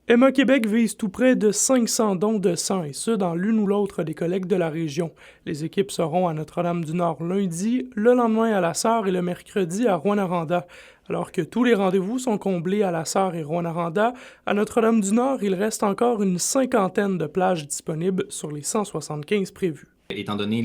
Emma Québec vise tout près de 500 dons de sang, et ce, dans l'une ou l'autre des collectes de la région. Les équipes seront à Notre-Dame-du-Nord lundi, le lendemain à La Sarre et le mercredi à Rouyn-Noranda. Alors que tous les rendez-vous sont comblés à La Sarre et Rouyn-Noranda, à Notre-Dame-du-Nord, il reste encore une cinquantaine de plages disponibles sur les 175 prévues. Étant donné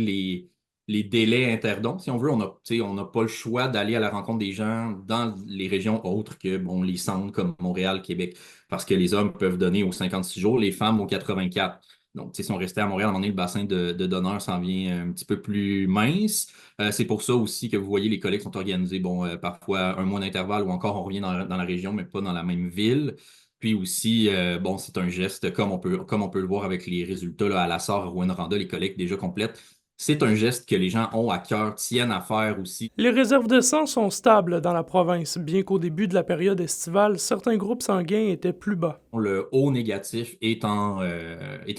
les délais interdons, si on veut, on n'a pas le choix d'aller à la rencontre des gens dans les régions autres que bon, les centres comme Montréal, Québec, parce que les hommes peuvent donner aux 56 jours, les femmes aux 84. Donc, si on restait à Montréal, à un moment donné, le bassin de donneurs s'en vient un petit peu plus mince. C'est pour ça aussi que vous voyez, les collectes sont organisées, bon, parfois un mois d'intervalle ou encore on revient dans la région, mais pas dans la même ville. Puis aussi, bon, c'est un geste, comme on peut le voir avec les résultats là, à la Sarre, à Rouyn-Noranda, les collectes déjà complètes. C'est un geste que les gens ont à cœur, tiennent à faire aussi. Les réserves de sang sont stables dans la province, bien qu'au début de la période estivale, certains groupes sanguins étaient plus bas. Le O négatif est en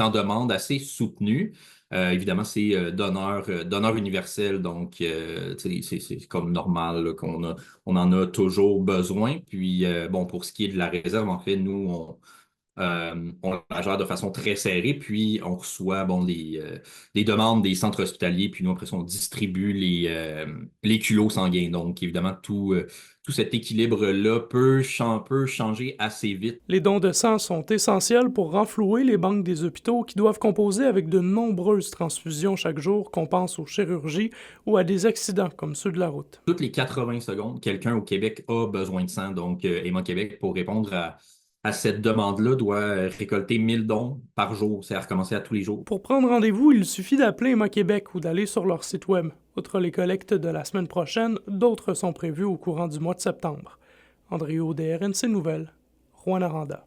demande assez soutenue. Évidemment, c'est donneur universel, donc c'est comme normal là, on en a toujours besoin. Puis, bon, pour ce qui est de la réserve, en fait, nous, on la gère de façon très serrée, puis on reçoit bon, des demandes des centres hospitaliers, puis nous, après ça, on distribue les culots sanguins. Donc, évidemment, tout cet équilibre-là peut changer assez vite. Les dons de sang sont essentiels pour renflouer les banques des hôpitaux qui doivent composer avec de nombreuses transfusions chaque jour, qu'on pense aux chirurgies ou à des accidents comme ceux de la route. Toutes les 80 secondes, quelqu'un au Québec a besoin de sang. Donc, Emma Québec, pour répondre à cette demande-là, doit récolter 1000 dons par jour. C'est à recommencer à tous les jours. Pour prendre rendez-vous, il suffit d'appeler Emma Québec ou d'aller sur leur site web. Outre les collectes de la semaine prochaine, d'autres sont prévues au courant du mois de septembre. André Audet, RNC Nouvelles, Rouyn-Noranda.